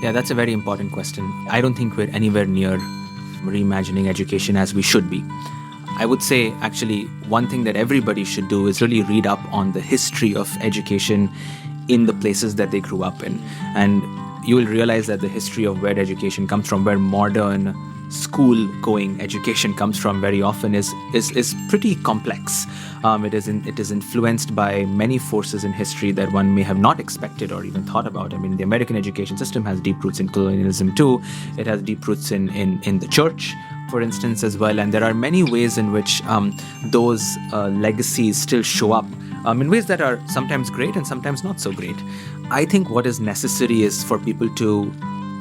Yeah, that's a very important question. I don't think we're anywhere near reimagining education as we should be. I would say, actually, one thing that everybody should do is really read up on the history of education in the places that they grew up in. And you will realize that the history of where education comes from, where modern school-going education comes from very often is pretty complex. It is influenced by many forces in history that one may have not expected or even thought about. I mean, the American education system has deep roots in colonialism too. It has deep roots in the church, for instance, as well. And there are many ways in which those legacies still show up in ways that are sometimes great and sometimes not so great. I think what is necessary is for people to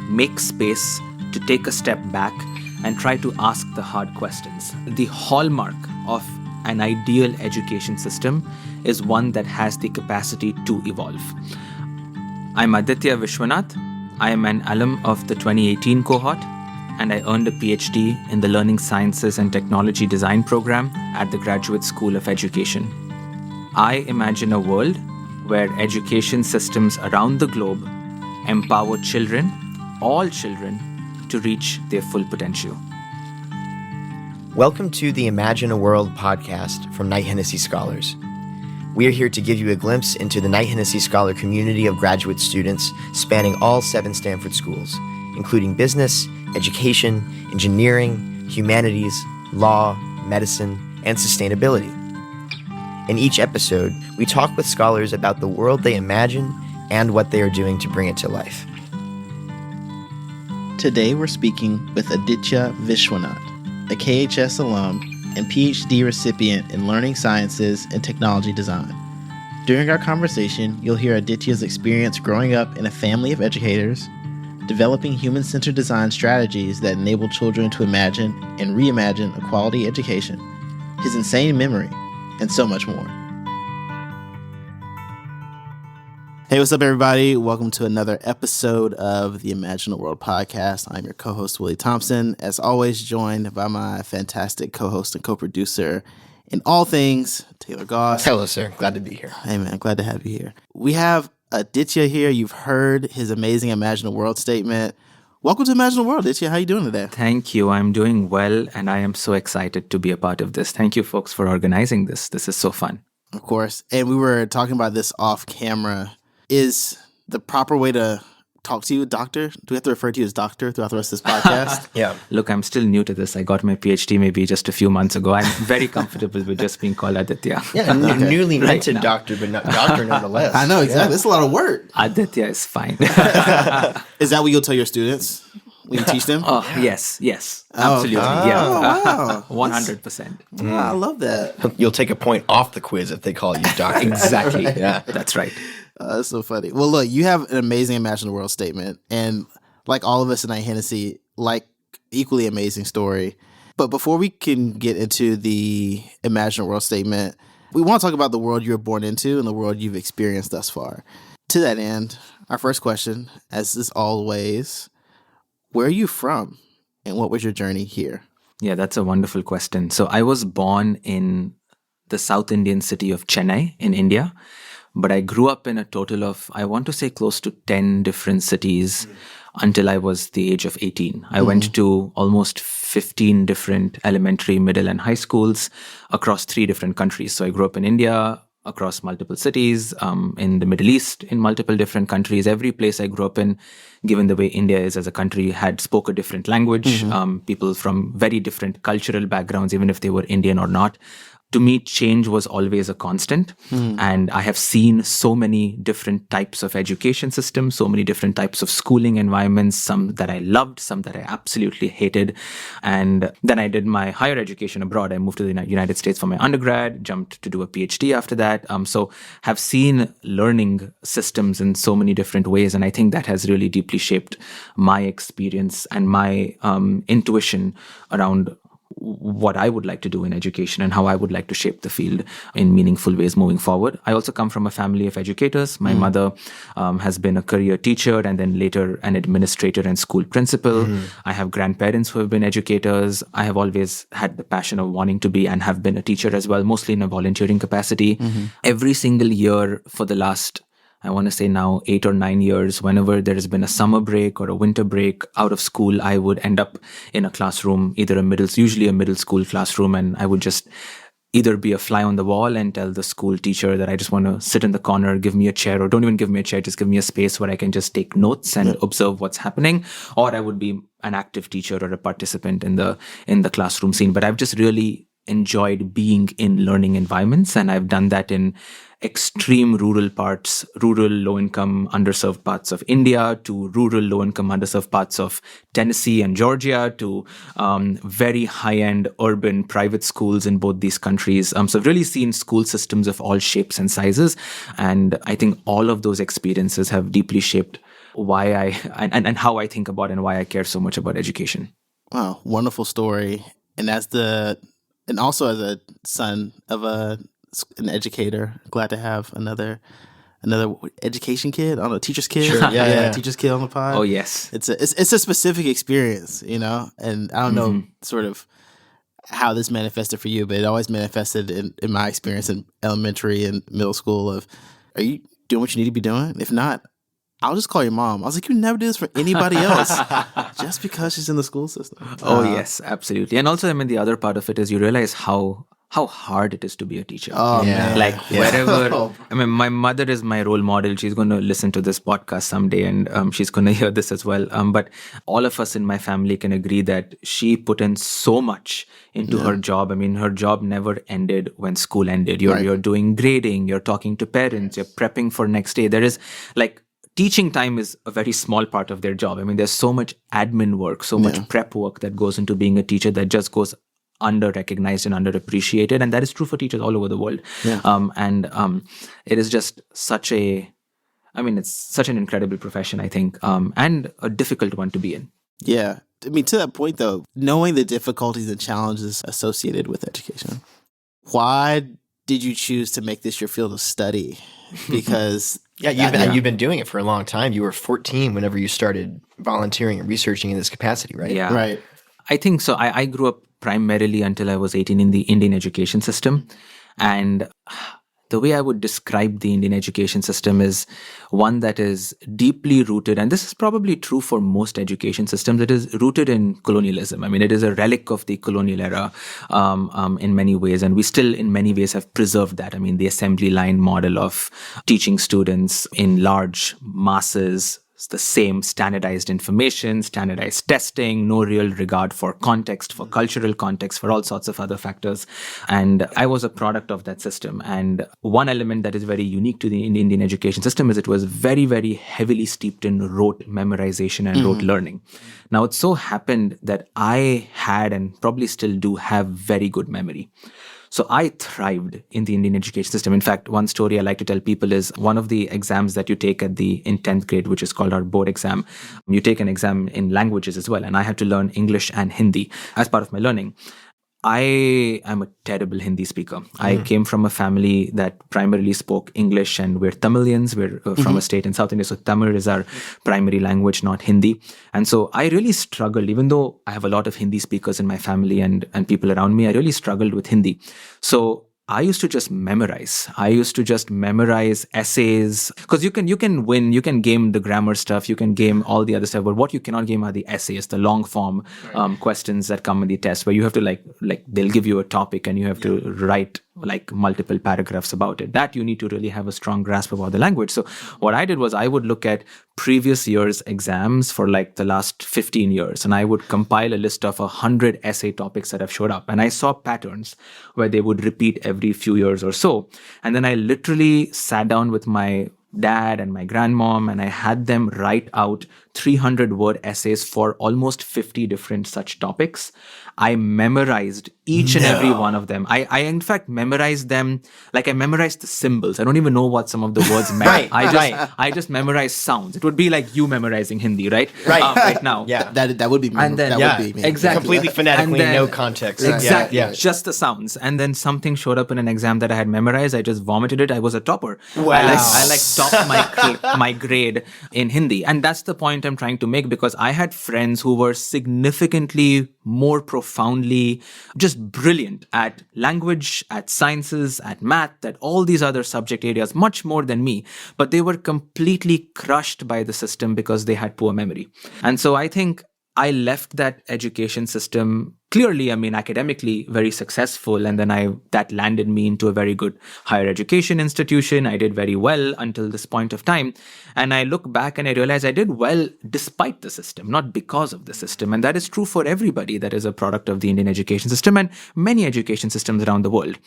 make space, to take a step back and try to ask the hard questions. The hallmark of an ideal education system is one that has the capacity to evolve. I'm Aditya Vishwanath. I am an alum of the 2018 cohort, and I earned a PhD in the Learning Sciences and Technology Design program at the Graduate School of Education. I imagine a world where education systems around the globe empower children, all children, to reach their full potential. Welcome to the Imagine a World podcast from Knight-Hennessy Scholars. We are here to give you a glimpse into the Knight-Hennessy Scholar community of graduate students spanning all 7 Stanford schools, including business, education, engineering, humanities, law, medicine, and sustainability. In each episode, we talk with scholars about the world they imagine and what they are doing to bring it to life. Today we're speaking with Aditya Vishwanath, a KHS alum and PhD recipient in Learning Sciences and Technology Design. During our conversation, you'll hear Aditya's experience growing up in a family of educators, developing human-centered design strategies that enable children to imagine and reimagine a quality education, his insane memory, and so much more. Hey, what's up, everybody? Welcome to another episode of the Imagine a World podcast. I'm your co-host, Willie Thompson, as always joined by my fantastic co-host and co-producer in all things, Taylor Goss. Hello, sir. Glad to be here. Hey, man. Glad to have you here. We have Aditya here. You've heard his amazing Imagine a World statement. Welcome to Imagine a World, Aditya. How are you doing today? Thank you. I'm doing well, and I am so excited to be a part of this. Thank you, folks, for organizing this. This is so fun. Of course. And we were talking about this off camera. Is the proper way to talk to you, doctor? Do we have to refer to you as doctor throughout the rest of this podcast? Yeah. Look, I'm still new to this. I got my PhD maybe just a few months ago. I'm very comfortable with just being called Aditya. Yeah, newly minted doctor, but not doctor nonetheless. I know, exactly. Yeah. It's a lot of work. Aditya is fine. Is that what you'll tell your students when you teach them? Oh, yes. Absolutely. Wow. 100%. I love that. You'll take a point off the quiz if they call you doctor. Exactly. Yeah. That's right. That's so funny. Well, look, you have an amazing Imagine the World statement. And like all of us in Knight-Hennessy, like equally amazing story. But before we can get into the Imagine the World statement, we want to talk about the world you were born into and the world you've experienced thus far. To that end, our first question, as is always, where are you from and what was your journey here? Yeah, that's a wonderful question. So I was born in the South Indian city of Chennai in India. But I grew up in a total of, I want to say, close to 10 different cities until I was the age of 18. I went to almost 15 different elementary, middle, and high schools across 3 different countries. So I grew up in India, across multiple cities, in the Middle East, in multiple different countries. Every place I grew up in, given the way India is as a country, spoke a different language. People from very different cultural backgrounds, even if they were Indian or not. To me, change was always a constant. And I have seen so many different types of education systems, so many different types of schooling environments, some that I loved, some that I absolutely hated. And then I did my higher education abroad. I moved to the United States for my undergrad, jumped to do a PhD after that. So have seen learning systems in so many different ways. And I think that has really deeply shaped my experience and my intuition around what I would like to do in education and how I would like to shape the field in meaningful ways moving forward. I also come from a family of educators. My mother has been a career teacher and then later an administrator and school principal. I have grandparents who have been educators. I have always had the passion of wanting to be and have been a teacher as well, mostly in a volunteering capacity. Every single year for the last I want to say now 8 or 9 years, whenever there has been a summer break or a winter break out of school, I would end up in a classroom, usually a middle school classroom, and I would just either be a fly on the wall and tell the school teacher that I just want to sit in the corner, give me a chair, or don't even give me a chair, just give me a space where I can just take notes and observe what's happening. Or I would be an active teacher or a participant in the classroom scene. But I've just really enjoyed being in learning environments, and I've done that in extreme rural, low-income, underserved parts of India, to rural, low-income, underserved parts of Tennessee and Georgia, to very high-end urban private schools in both these countries. So I've really seen school systems of all shapes and sizes, and I think all of those experiences have deeply shaped why and how I think about and why I care so much about education. Wow, wonderful story. And also as a son of an educator, glad to have another education kid, I don't know, teacher's kid. Sure. Yeah. Teacher's kid on the pod. Oh yes, it's a specific experience, and I don't know sort of how this manifested for you, but it always manifested in my experience in elementary and middle school of, are you doing what you need to be doing? If not, I'll just call your mom. I was like, you never do this for anybody else just because she's in the school system. Oh yes, absolutely. And also, the other part of it is you realize how hard it is to be a teacher. Oh, man. Like wherever, my mother is my role model. She's going to listen to this podcast someday, and she's going to hear this as well. But all of us in my family can agree that she put in so much into her job. Her job never ended when school ended. You're doing grading, you're talking to parents, you're prepping for next day. There is teaching time is a very small part of their job. There's so much admin work, so much prep work that goes into being a teacher that just goes under-recognized and underappreciated. And that is true for teachers all over the world. It is just it's such an incredible profession, I think, and a difficult one to be in. Yeah. To that point, though, knowing the difficulties and challenges associated with education, why did you choose to make this your field of study? Because you've been doing it for a long time. You were 14 whenever you started volunteering and researching in this capacity, right? Yeah. Right. I think so. I grew up primarily until I was 18 in the Indian education system. And the way I would describe the Indian education system is one that is deeply rooted, and this is probably true for most education systems, it is rooted in colonialism. It is a relic of the colonial era in many ways, and we still in many ways have preserved that. The assembly line model of teaching students in large masses, the same standardized information, standardized testing, no real regard for context, for cultural context, for all sorts of other factors. And I was a product of that system. And one element that is very unique to the Indian education system is it was very, very heavily steeped in rote memorization and rote learning. Now, it so happened that I had and probably still do have very good memory. So I thrived in the Indian education system. In fact, one story I like to tell people is one of the exams that you take in 10th grade, which is called our board exam. You take an exam in languages as well. And I had to learn English and Hindi as part of my learning. I am a terrible Hindi speaker. I came from a family that primarily spoke English, and we're Tamilians. We're from a state in South India. So Tamil is our primary language, not Hindi. And so I really struggled, even though I have a lot of Hindi speakers in my family and people around me, I really struggled with Hindi. So I used to just memorize. Essays, because you can win, you can game the grammar stuff, you can game all the other stuff, but what you cannot game are the essays, the long form questions that come in the test, where you have to like they'll give you a topic and you have to write multiple paragraphs about it. That you need to really have a strong grasp about the language. So what I did was I would look at previous year's exams for the last 15 years, and I would compile a list of 100 essay topics that have showed up. And I saw patterns where they would repeat every few years or so. And then I literally sat down with my dad and my grandmom, and I had them write out 300-word essays for almost 50 different such topics. I memorized each and every one of them. I in fact memorized them like I memorized the symbols. I don't even know what some of the words meant. I just memorized sounds. It would be like you memorizing Hindi, right? Right now. Yeah. That would be me. And then, that would be me. Exactly. Completely phonetically, no context. Exactly. Yeah. Just the sounds. And then something showed up in an exam that I had memorized. I just vomited it. I was a topper. Wow. I topped my grade in Hindi. And that's the point point I'm trying to make, because I had friends who were significantly more profoundly just brilliant at language, at sciences, at math, at all these other subject areas, much more than me. But they were completely crushed by the system because they had poor memory. And so I think I left that education system clearly, academically very successful. And then that landed me into a very good higher education institution. I did very well until this point of time. And I look back and I realize I did well despite the system, not because of the system. And that is true for everybody that is a product of the Indian education system and many education systems around the world.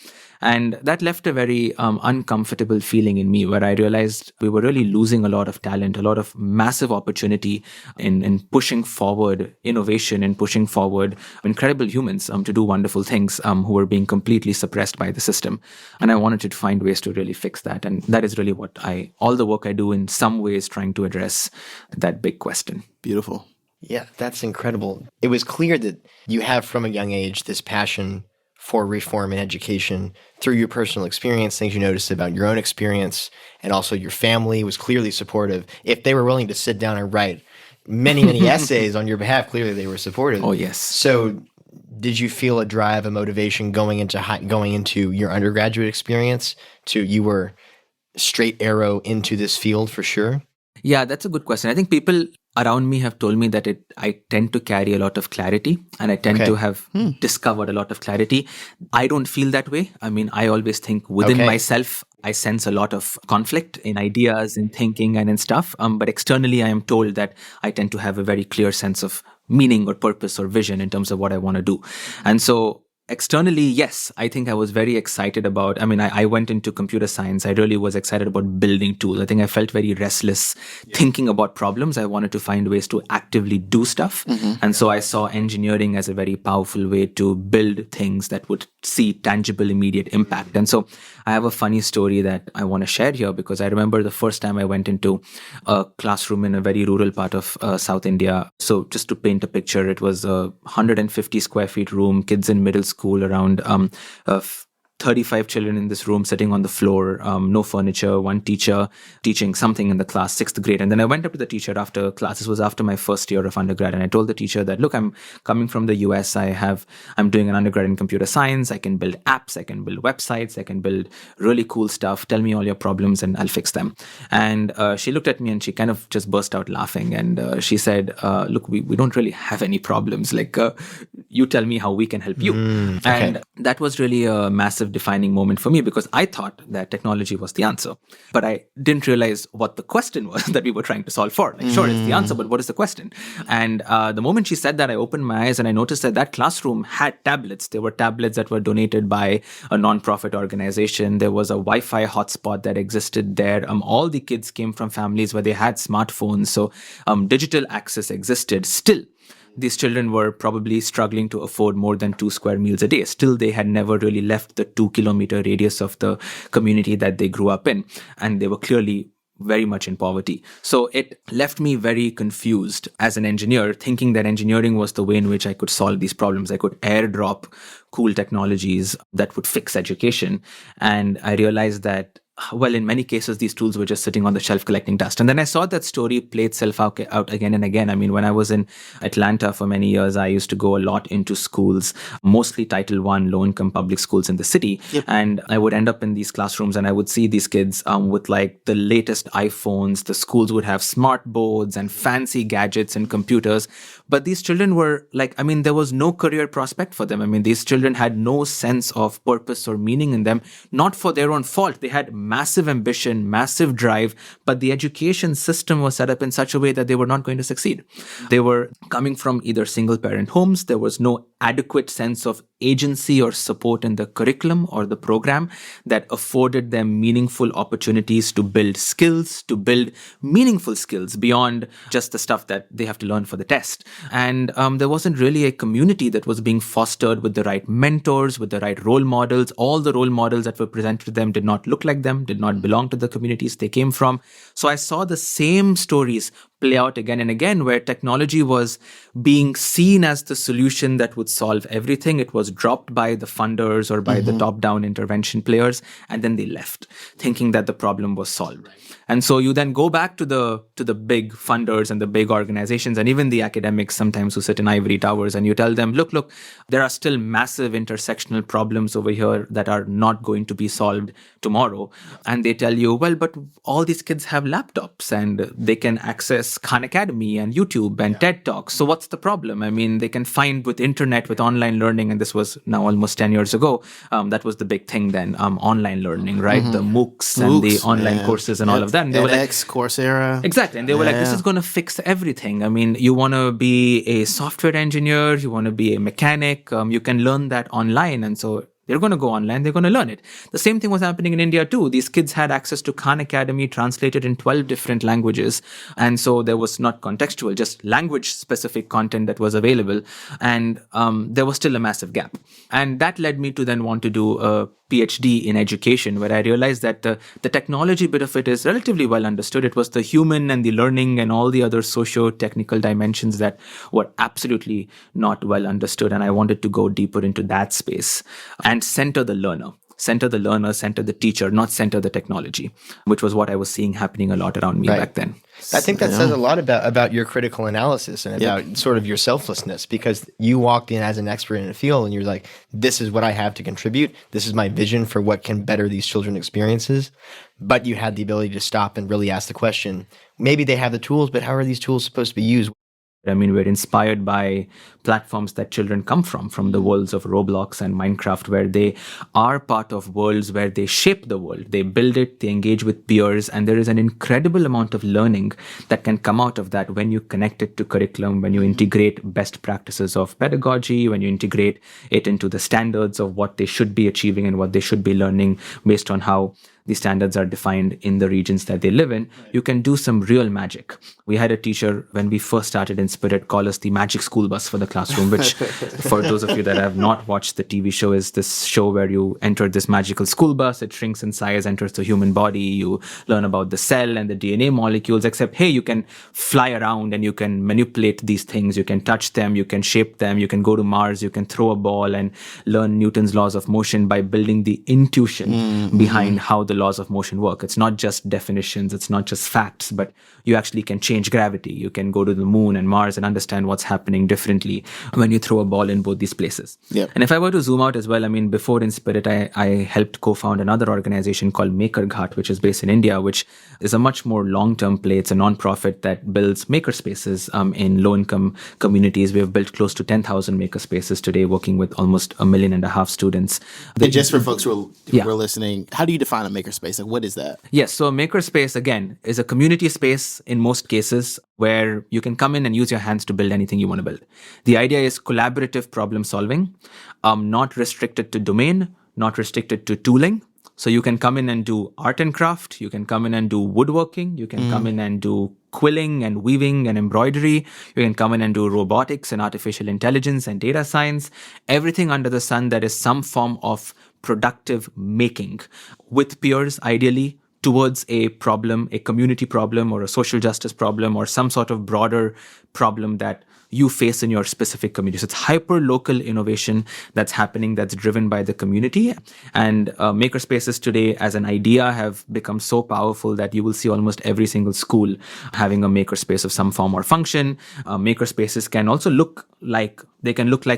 And that left a very uncomfortable feeling in me, where I realized we were really losing a lot of talent, a lot of massive opportunity in pushing forward innovation and pushing forward incredible humans to do wonderful things who were being completely suppressed by the system. And I wanted to find ways to really fix that. And that is really what all the work I do in some ways trying to address that big question. Beautiful. Yeah, that's incredible. It was clear that you have from a young age this passion for reform in education through your personal experience, things you noticed about your own experience, and also your family was clearly supportive. If they were willing to sit down and write many, many essays on your behalf, clearly they were supportive. Oh, yes. So did you feel a drive, a motivation going into your undergraduate experience you were straight arrow into this field for sure? Yeah, that's a good question. I think people around me have told me that I tend to carry a lot of clarity, and I tend to have discovered a lot of clarity. I don't feel that way. I always think within myself, I sense a lot of conflict in ideas, in thinking, and in stuff. But externally, I am told that I tend to have a very clear sense of meaning or purpose or vision in terms of what I want to do. And so externally, yes, I think I was very excited about, I went into computer science. I really was excited about building tools. I think I felt very restless thinking about problems. I wanted to find ways to actively do stuff. And so I saw engineering as a very powerful way to build things that would see tangible, immediate impact. And so I have a funny story that I want to share here, because I remember the first time I went into a classroom in a very rural part of South India. So just to paint a picture, it was a 150 square feet room, kids in middle school, around 35 children in this room sitting on the floor, no furniture, one teacher teaching something in the class, 6th grade. And then I went up to the teacher after class. This was after my first year of undergrad. And I told the teacher that, look, I'm coming from the US. I'm doing an undergrad in computer science. I can build apps. I can build websites. I can build really cool stuff. Tell me all your problems and I'll fix them. And she looked at me and she kind of just burst out laughing. And she said, look, we don't really have any problems. You tell me how we can help you. And that was really a massive defining moment for me, because I thought that technology was the answer, but I didn't realize what the question was that we were trying to solve for. Sure, it's the answer, but what is the question? And the moment she said that, I opened my eyes and I noticed that classroom had tablets. There were tablets that were donated by a nonprofit organization. There was a Wi-Fi hotspot that existed there. All the kids came from families where they had smartphones, so digital access existed. Still, these children were probably struggling to afford more than 2 square meals a day. Still, they had never really left the 2-kilometer radius of the community that they grew up in. And they were clearly very much in poverty. So it left me very confused as an engineer, thinking that engineering was the way in which I could solve these problems. I could airdrop cool technologies that would fix education. And I realized that, well, in many cases, these tools were just sitting on the shelf collecting dust. And then I saw that story play itself out again and again. When I was in Atlanta for many years, I used to go a lot into schools, mostly Title I low-income public schools in the city. Yep. And I would end up in these classrooms and I would see these kids with the latest iPhones. The schools would have smart boards and fancy gadgets and computers. But these children were there was no career prospect for them. These children had no sense of purpose or meaning in them, not for their own fault. They had massive ambition, massive drive, but the education system was set up in such a way that they were not going to succeed. They were coming from either single-parent homes. There was no adequate sense of agency or support in the curriculum or the program that afforded them meaningful opportunities to build skills, to build meaningful skills beyond just the stuff that they have to learn for the test. And there wasn't really a community that was being fostered with the right mentors, with the right role models. All the role models that were presented to them did not look like them, did not belong to the communities they came from. So I saw the same stories play out again and again, where technology was being seen as the solution that would solve everything. It was dropped by the funders or by the top-down intervention players, and then they left, thinking that the problem was solved. And so you then go back to the big funders and the big organizations and even the academics sometimes who sit in ivory towers, and you tell them, look, there are still massive intersectional problems over here that are not going to be solved tomorrow. And they tell you, well, but all these kids have laptops and they can access Khan Academy and YouTube and TED Talks. So what's the problem? I mean, they can find with internet, with online learning, and this was now almost 10 years ago. That was the big thing then, online learning, right? The MOOCs and the online courses and all of that. And they were like, Coursera. Exactly. And they were like, this is going to fix everything. I mean, you want to be a software engineer, you want to be a mechanic, you can learn that online. And so they're going to go online, they're going to learn it. The same thing was happening in India too. These kids had access to Khan Academy translated in 12 different languages. And so there was not contextual, just language specific content that was available. And there was still a massive gap. And that led me to then want to do a PhD in education, where I realized that the technology bit of it is relatively well understood. It was the human and the learning and all the other socio-technical dimensions that were absolutely not well understood. And I wanted to go deeper into that space and center the learner, center the teacher, not center the technology, which was what I was seeing happening a lot around me back then. I think that says a lot about your critical analysis and about sort of your selflessness, because you walked in as an expert in a field and you're like, this is what I have to contribute. This is my vision for what can better these children's experiences. But you had the ability to stop and really ask the question, maybe they have the tools, but how are these tools supposed to be used? I mean, we're inspired by platforms that children come from the worlds of Roblox and Minecraft, where they are part of worlds where they shape the world. They build it, they engage with peers, and there is an incredible amount of learning that can come out of that when you connect it to curriculum, when you integrate best practices of pedagogy, when you integrate it into the standards of what they should be achieving and what they should be learning based on how the standards are defined in the regions that they live in. You can do some real magic. We had a teacher when we first started in Spirit call us the magic school bus for the classroom, which for those of you that have not watched the TV show, is this show where you enter this magical school bus, it shrinks in size, enters the human body, you learn about the cell and the DNA molecules, except, hey, you can fly around and you can manipulate these things, you can touch them, you can shape them, you can go to Mars, you can throw a ball and learn Newton's laws of motion by building the intuition behind how the laws of motion work. It's not just definitions, it's not just facts, but you actually can change gravity. You can go to the moon and Mars and understand what's happening differently when you throw a ball in both these places. Yep. And if I were to zoom out as well, I mean, before in Spirit, I helped co-found another organization called MakerGhat, which is based in India, which is a much more long-term play. It's a non-profit that builds makerspaces in low-income communities. We have built close to 10,000 makerspaces today, working with almost 1.5 million students. And just for folks who are listening, how do you define a makerspace? Like, what is that? Yes, so a makerspace, again, is a community space in most cases where you can come in and use your hands to build anything you want to build. The idea is collaborative problem solving, not restricted to domain, not restricted to tooling. So you can come in and do art and craft, you can come in and do woodworking, you can come in and do quilling and weaving and embroidery, you can come in and do robotics and artificial intelligence and data science, everything under the sun that is some form of productive making with peers, ideally, towards a problem, a community problem or a social justice problem or some sort of broader problem that you face in your specific community. So it's hyper-local innovation that's happening, that's driven by the community. And makerspaces today as an idea have become so powerful that you will see almost every single school having a makerspace of some form or function. Makerspaces can also look like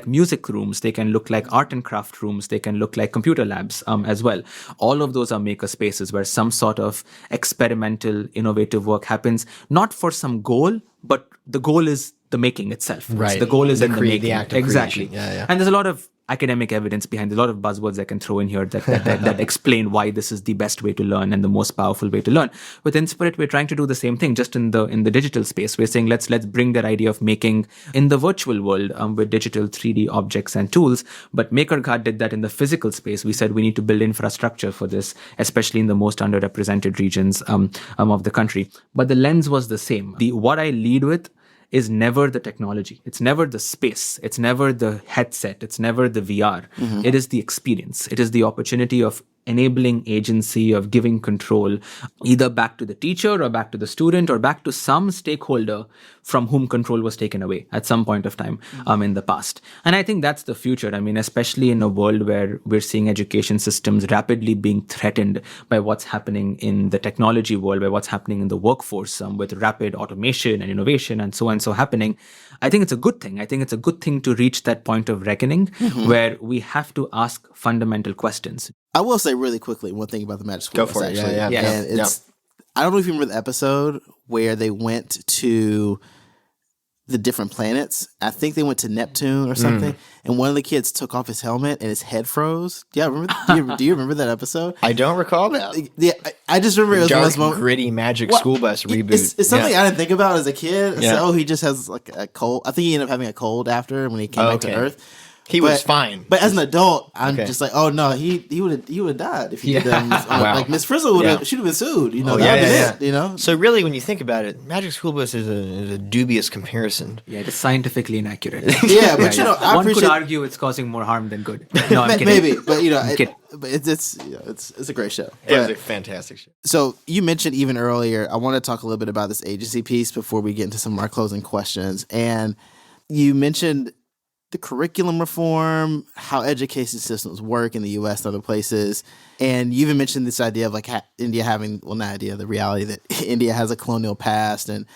music rooms, they can look like art and craft rooms, they can look like computer labs as well. All of those are makerspaces where some sort of experimental, innovative work happens, not for some goal, but the goal is the making itself. Right. The goal is in the making. The act of exactly. Yeah. And there's a lot of academic evidence behind, a lot of buzzwords I can throw in here that explain why this is the best way to learn and the most powerful way to learn. Within Spirit, we're trying to do the same thing, just in the digital space. We're saying let's bring that idea of making in the virtual world with digital 3D objects and tools. But MakerGhat did that in the physical space. We said we need to build infrastructure for this, especially in the most underrepresented regions of the country. But the lens was the same. What I lead with is never the technology. It's never the space. It's never the headset. It's never the VR. It is the experience. It is the opportunity of enabling agency, of giving control either back to the teacher or back to the student or back to some stakeholder from whom control was taken away at some point of time in the past. And I think that's the future. I mean, especially in a world where we're seeing education systems rapidly being threatened by what's happening in the technology world, by what's happening in the workforce with rapid automation and innovation and so on and so happening. I think it's a good thing. I think it's a good thing to reach that point of reckoning where we have to ask fundamental questions. I will say really quickly one thing about the Magic School Go for Bus, it. actually. Yeah. And it's, I don't know if you remember the episode where they went to the different planets. I think they went to Neptune or something, and one of the kids took off his helmet and his head froze. Yeah, remember? Do you remember that episode? I don't recall that. Yeah, I just remember it was one of those Dark, moments. gritty Magic School Bus reboot. It's something I didn't think about as a kid. Yeah. So he just has like a cold. I think he ended up having a cold after when he came back to Earth. He was fine. But as an adult, I'm just like, oh no, he would have died if he did that. Wow. Like Miss Frizzle would have, she'd have been sued. You know, it, you know. So really, when you think about it, Magic School Bus is a dubious comparison. Yeah, it is scientifically inaccurate. Yeah, but you know, I one could appreciate. argue it's causing more harm than good. No, I'm kidding. Maybe, but you know, I'm it's a great show. It was But- a fantastic show. So you mentioned even earlier, I want to talk a little bit about this agency piece before we get into some of our closing questions. And you mentioned the curriculum reform, how education systems work in the U.S. and other places. And you even mentioned this idea of like India having, well, not idea, the reality that India has a colonial past and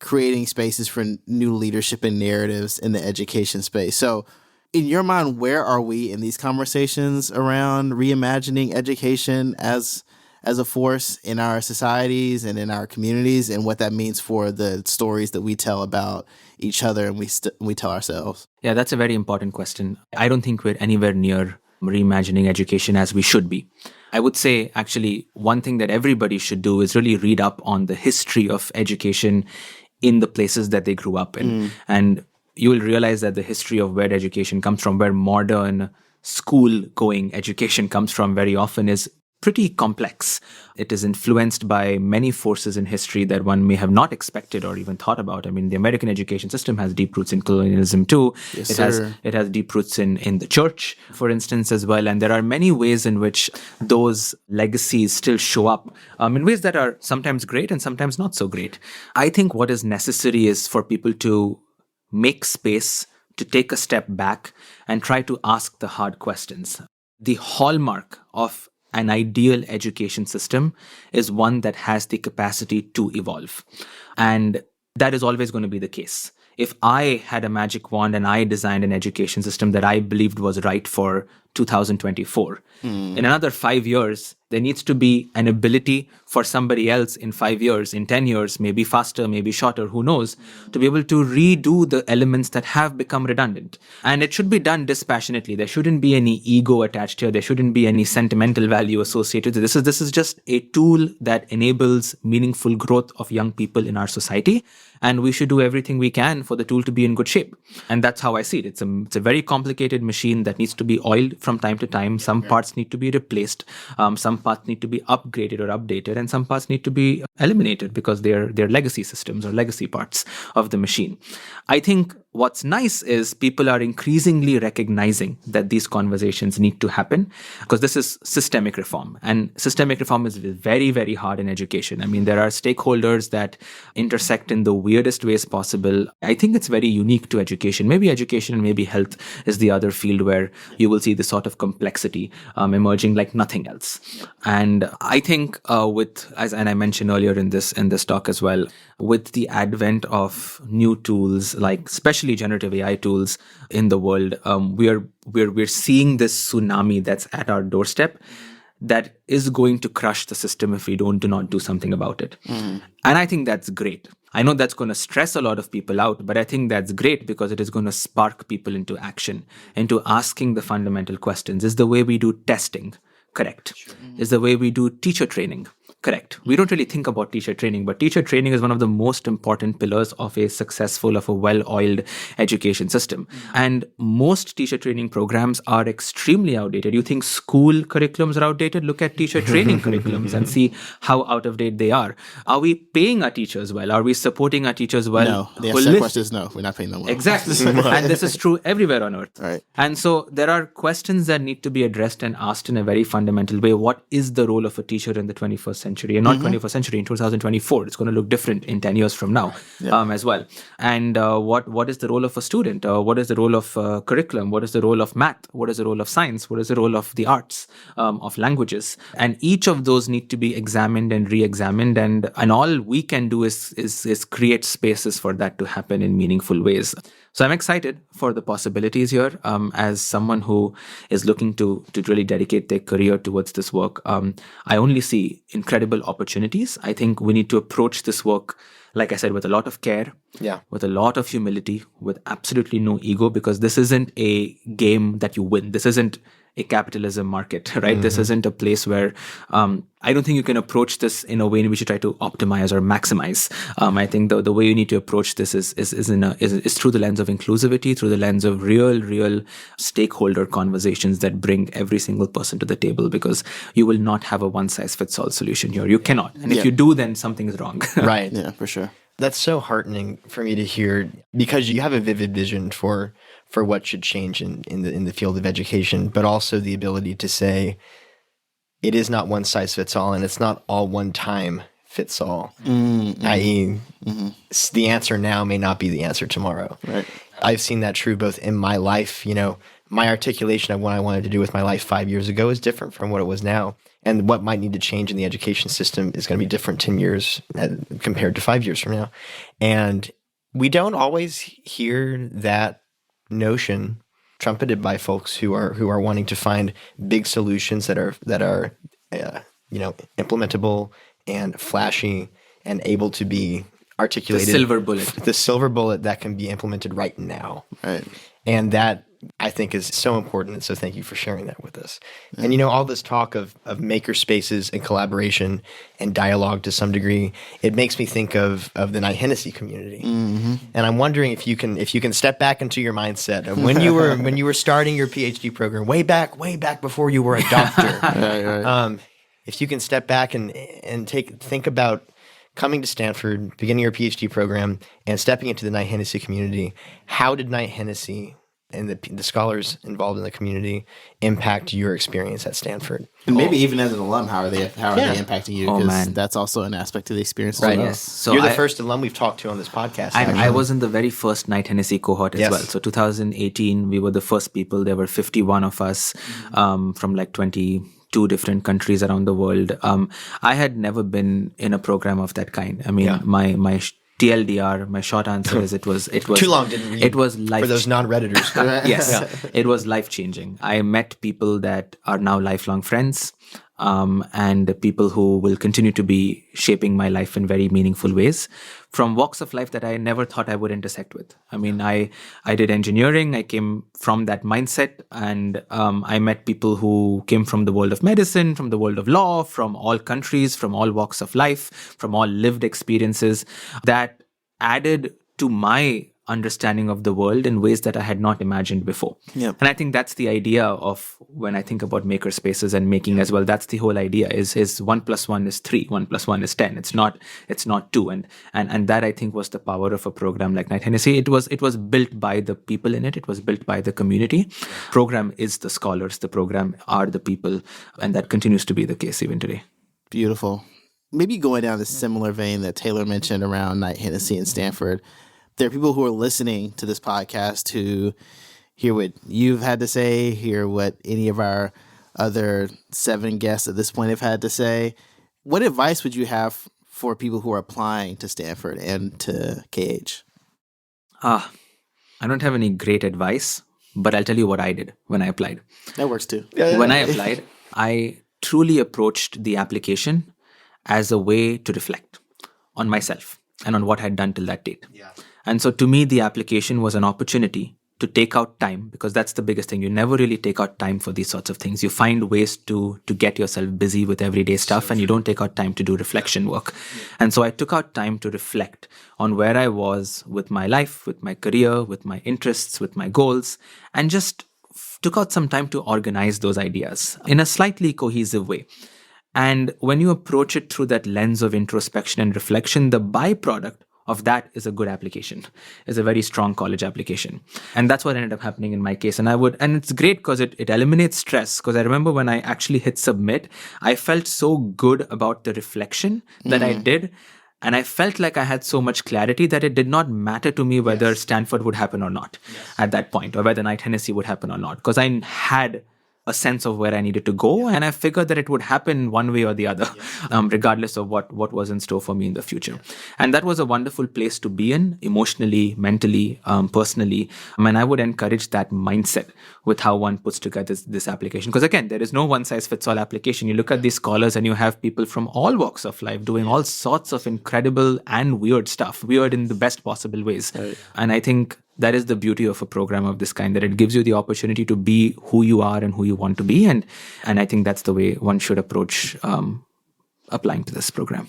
creating spaces for new leadership and narratives in the education space. So in your mind, where are we in these conversations around reimagining education as a force in our societies and in our communities, and what that means for the stories that we tell about each other and we tell ourselves? Yeah, that's a very important question. I don't think we're anywhere near reimagining education as we should be. I would say, actually, one thing that everybody should do is really read up on the history of education in the places that they grew up in. And you will realize that the history of where education comes from, where modern school-going education comes from very often, is pretty complex. It is influenced by many forces in history that one may have not expected or even thought about. I mean, the American education system has deep roots in colonialism too. Yes, It has deep roots in the church, for instance, as well. And there are many ways in which those legacies still show up in ways that are sometimes great and sometimes not so great. I think what is necessary is for people to make space, to take a step back and try to ask the hard questions. The hallmark of an ideal education system is one that has the capacity to evolve. And that is always going to be the case. If I had a magic wand and I designed an education system that I believed was right for 2024, in another 5 years, there needs to be an ability for somebody else in 5 years, in 10 years, maybe faster, maybe shorter, who knows, to be able to redo the elements that have become redundant. And it should be done dispassionately. There shouldn't be any ego attached here. There shouldn't be any sentimental value associated with this. This is just a tool that enables meaningful growth of young people in our society. And we should do everything we can for the tool to be in good shape. And that's how I see it. It's a very complicated machine that needs to be oiled from time to time. Some parts need to be replaced. Some parts need to be upgraded or updated. And some parts need to be eliminated because they're legacy systems or legacy parts of the machine. I think what's nice is people are increasingly recognizing that these conversations need to happen because this is systemic reform. And systemic reform is very, very hard in education. I mean, there are stakeholders that intersect in the weirdest ways possible. I think it's very unique to education. Maybe education and maybe health is the other field where you will see this sort of complexity emerging like nothing else. And I think and I mentioned earlier in this talk as well, with the advent of new tools like especially generative AI tools in the world, we're seeing this tsunami that's at our doorstep that is going to crush the system if we do not do something about it. And I think that's great. I know that's going to stress a lot of people out, but I think that's great because it is going to spark people into action, into asking the fundamental questions. Is the way we do testing correct? Is the way we do teacher training Correct. We don't really think about teacher training, but teacher training is one of the most important pillars of a successful, of a well-oiled education system. And most teacher training programs are extremely outdated. You think school curriculums are outdated? Look at teacher training curriculums and see how out of date they are. Are we paying our teachers well? Are we supporting our teachers well? No. The answer to that question is no. We're not paying them well. Exactly. And this is true everywhere on earth. Right. And so there are questions that need to be addressed and asked in a very fundamental way. What is the role of a teacher in the 21st century? And not 21st century, in 2024. It's going to look different in 10 years from now as well. And what is the role of a student? What is the role of curriculum? What is the role of math? What is the role of science? What is the role of the arts, of languages? And each of those need to be examined and re-examined. And all we can do is create spaces for that to happen in meaningful ways. So I'm excited for the possibilities here. As someone who is looking to really dedicate their career towards this work, I only see incredible opportunities. I think we need to approach this work, like I said, with a lot of care, with a lot of humility, with absolutely no ego, because this isn't a game that you win. This isn't a capitalism market, right? This isn't a place where I don't think you can approach this in a way in which you try to optimize or maximize. I think the way you need to approach this is through the lens of inclusivity, through the lens of real stakeholder conversations that bring every single person to the table, because you will not have a one-size-fits-all solution here. You cannot. And if you do, then something is wrong. Right. Yeah, for sure. That's so heartening for me to hear, because you have a vivid vision for what should change in the field of education, but also the ability to say it is not one size fits all, and it's not all one time fits all. I.e., the answer now may not be the answer tomorrow. Right. I've seen that true both in my life. My articulation of what I wanted to do with my life 5 years ago is different from what it was now. And what might need to change in the education system is going to be different 10 years compared to 5 years from now. And we don't always hear that notion trumpeted by folks who are wanting to find big solutions that are implementable and flashy and able to be articulated. The silver bullet that can be implemented right now. Right. And that, I think, is so important. And so thank you for sharing that with us. Yeah. And all this talk of maker spaces and collaboration and dialogue to some degree, it makes me think of the Knight-Hennessy community. Mm-hmm. And I'm wondering if you can step back into your mindset of when you were starting your PhD program way back before you were a doctor. Right. If you can step back and think about coming to Stanford, beginning your PhD program, and stepping into the Knight-Hennessy community, how did Knight-Hennessy and the scholars involved in the community impact your experience at Stanford? And maybe even as an alum, how are they impacting you? Because that's also an aspect of the experience as well. Yes. So you're the first alum we've talked to on this podcast. I was in the very first Knight-Hennessy cohort as well. So 2018, we were the first people. There were 51 of us from like 22 different countries around the world. I had never been in a program of that kind. I mean, my TLDR, my short answer is it was too long. Didn't read. It was life for those non-redditors. Yes, it was life changing. I met people that are now lifelong friends, and people who will continue to be shaping my life in very meaningful ways, from walks of life that I never thought I would intersect with. I mean, I did engineering. I came from that mindset, and I met people who came from the world of medicine, from the world of law, from all countries, from all walks of life, from all lived experiences that added to my understanding of the world in ways that I had not imagined before. Yep. And I think that's the idea of when I think about maker spaces and making as well. That's the whole idea is 1 + 1 is 3, 1 + 1 is 10. It's not 2. And that, I think, was the power of a program like Knight-Hennessy. It was built by the people in it. It was built by the community. Program is the scholars. The program are the people. And that continues to be the case even today. Beautiful. Maybe going down the similar vein that Taylor mentioned around Knight-Hennessy and Stanford, there are people who are listening to this podcast who hear what you've had to say, hear what any of our other 7 guests at this point have had to say. What advice would you have for people who are applying to Stanford and to KH? I don't have any great advice, but I'll tell you what I did when I applied. That works too. When I applied, I truly approached the application as a way to reflect on myself and on what I had done till that date. Yeah. And so to me, the application was an opportunity to take out time, because that's the biggest thing. You never really take out time for these sorts of things. You find ways to get yourself busy with everyday stuff, and you don't take out time to do reflection work. And so I took out time to reflect on where I was with my life, with my career, with my interests, with my goals, and just took out some time to organize those ideas in a slightly cohesive way. And when you approach it through that lens of introspection and reflection, the byproduct of that is a good application, is a very strong college application. And that's what ended up happening in my case. And it's great because it eliminates stress. Because I remember when I actually hit submit, I felt so good about the reflection that I did. And I felt like I had so much clarity that it did not matter to me whether Stanford would happen or not at that point, or whether Knight-Hennessy would happen or not, because I had a sense of where I needed to go, and I figured that it would happen one way or the other, regardless of what was in store for me in the future. And that was a wonderful place to be in, emotionally, mentally, personally. And I would encourage that mindset with how one puts together this application. Because again, there is no one-size-fits-all application. You look at these scholars and you have people from all walks of life doing all sorts of incredible and weird stuff, weird in the best possible ways. And I think that is the beauty of a program of this kind, that it gives you the opportunity to be who you are and who you want to be. And I think that's the way one should approach applying to this program.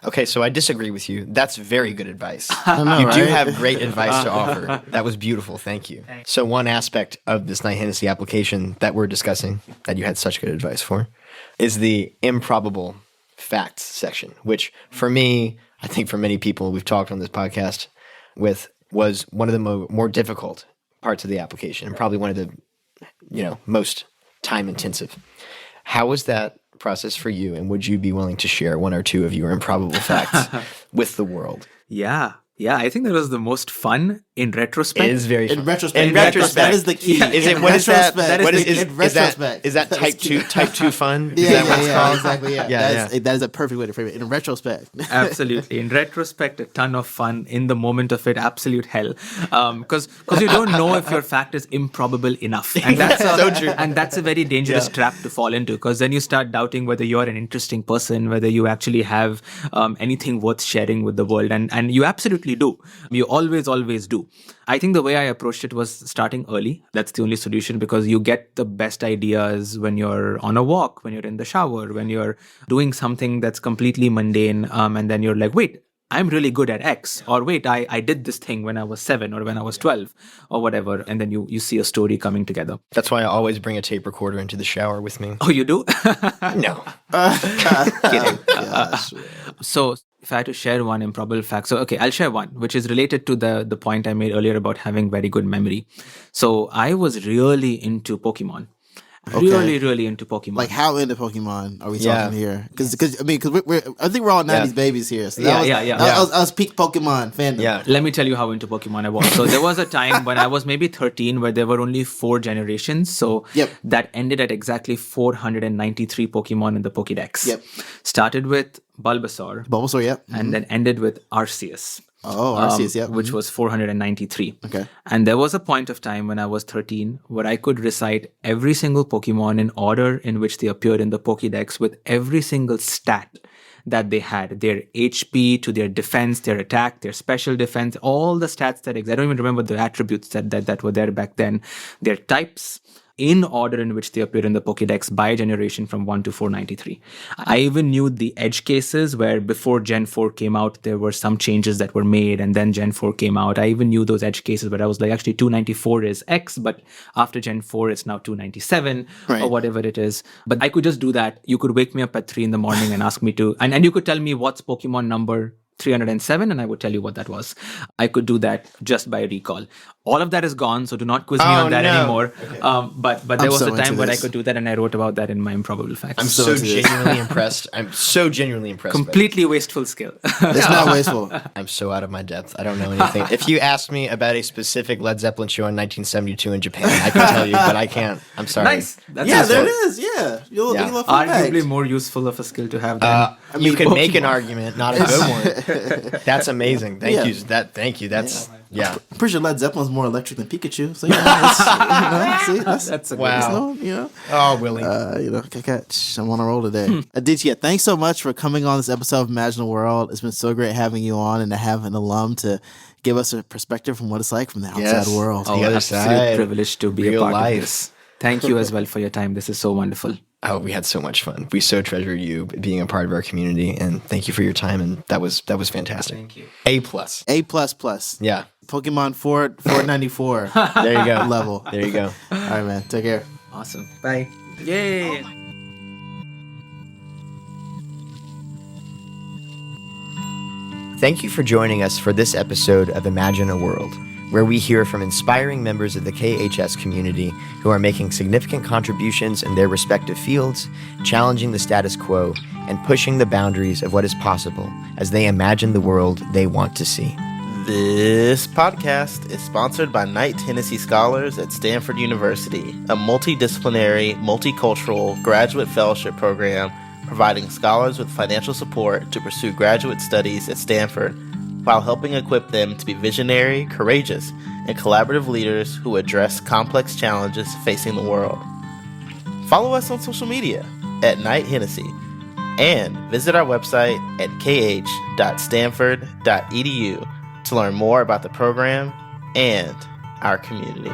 Okay, so I disagree with you. That's very good advice. know, You do right? have great advice to offer. That was beautiful. Thank you. So one aspect of this Knight-Hennessy application that we're discussing, that you had such good advice for, is the improbable facts section, which for me, I think for many people we've talked on this podcast with, was one of the more difficult parts of the application, and probably one of the most time intensive. How was that process for you, and would you be willing to share one or two of your improbable facts with the world? Yeah, I think that was the most fun in retrospect. It is very fun. In retrospect. In retrospect. That is the key. Is it? In What is that? retrospect. What is In retrospect. Is that type two fun? Is Yeah, that what it's called? exactly. Yeah. That is a perfect way to frame it. In retrospect. Absolutely. In retrospect, a ton of fun. In the moment of it, absolute hell. Because you don't know if your fact is improbable enough. And that's So true. And that's a very dangerous trap to fall into, because then you start doubting whether you're an interesting person, whether you actually have anything worth sharing with the world. And you absolutely do. You always do. I think the way I approached it was starting early. That's the only solution, because you get the best ideas when you're on a walk, when you're in the shower, when you're doing something that's completely mundane. And then you're like, wait, I'm really good at X, or wait, I did this thing when I was 7 or when I was 12 or whatever. And then you see a story coming together. That's why I always bring a tape recorder into the shower with me. Oh, you do? No. Kidding. Gosh. So if I had to share one improbable fact, so okay, I'll share one, which is related to the point I made earlier about having very good memory. So I was really into Pokemon. Really into Pokemon. Like, how into Pokemon are we Yeah. talking here? Because I think we're all 90s babies here. So that Yeah. I was peak Pokemon fandom. Yeah. Let me tell you how into Pokemon I was. So there was a time when I was maybe 13 where there were only 4 generations. So that ended at exactly 493 Pokemon in the Pokédex. Yep. Started with Bulbasaur, Yep. and then ended with Arceus. Oh, Arceus, yep. Which was 493. Okay. And there was a point of time when I was 13 where I could recite every single Pokemon in order in which they appeared in the Pokédex, with every single stat that they had, their HP to their defense, their attack, their special defense, all the stats that exist. I don't even remember the attributes that were there back then, their types, in order in which they appear in the Pokédex by generation from 1 to 493. I even knew the edge cases where before Gen 4 came out, there were some changes that were made, and then Gen 4 came out. I even knew those edge cases where I was like, actually 294 is X, but after Gen 4, it's now 297 or whatever it is. But I could just do that. You could wake me up at 3 in the morning and ask me to, and you could tell me what's Pokemon number 307, and I would tell you what that was. I could do that just by recall. All of that is gone, so do not quiz me on that anymore. Okay. But there was a time where I could do that, and I wrote about that in my improbable facts. I'm so genuinely impressed. I'm so genuinely impressed. Completely wasteful skill. It's not wasteful. I'm so out of my depth. I don't know anything. If you asked me about a specific Led Zeppelin show in 1972 in Japan, I can tell you, but I can't. I'm sorry. Nice. That's there it is. Yeah. You'll arguably more useful of a skill to have than you could make an argument, not a good one. That's amazing. Thank you. Thank you. That's I'm pretty sure Led Zeppelin's more electric than Pikachu. So that's a wow. Good, Oh, Willie. I'm on a roll today. Aditya, thanks so much for coming on this episode of Imagine the World. It's been so great having you on, and to have an alum to give us a perspective from what it's like from the outside Yes. world. The other absolute side, privilege to be a real part life. of this. Thank you as well for your time. This is so wonderful. Oh, we had so much fun. We so treasure you being a part of our community, and thank you for your time. And that was fantastic. Thank you. A+. A++. Yeah. Pokemon 494 There you go. level. There you go. All right, man. Take care. Awesome. Bye. Yay. Thank you for joining us for this episode of Imagine a World, where we hear from inspiring members of the KHS community who are making significant contributions in their respective fields, challenging the status quo, and pushing the boundaries of what is possible as they imagine the world they want to see. This podcast is sponsored by Knight-Hennessy Scholars at Stanford University, a multidisciplinary, multicultural graduate fellowship program providing scholars with financial support to pursue graduate studies at Stanford while helping equip them to be visionary, courageous, and collaborative leaders who address complex challenges facing the world. Follow us on social media at Knight-Hennessy and visit our website at kh.stanford.edu to learn more about the program and our community.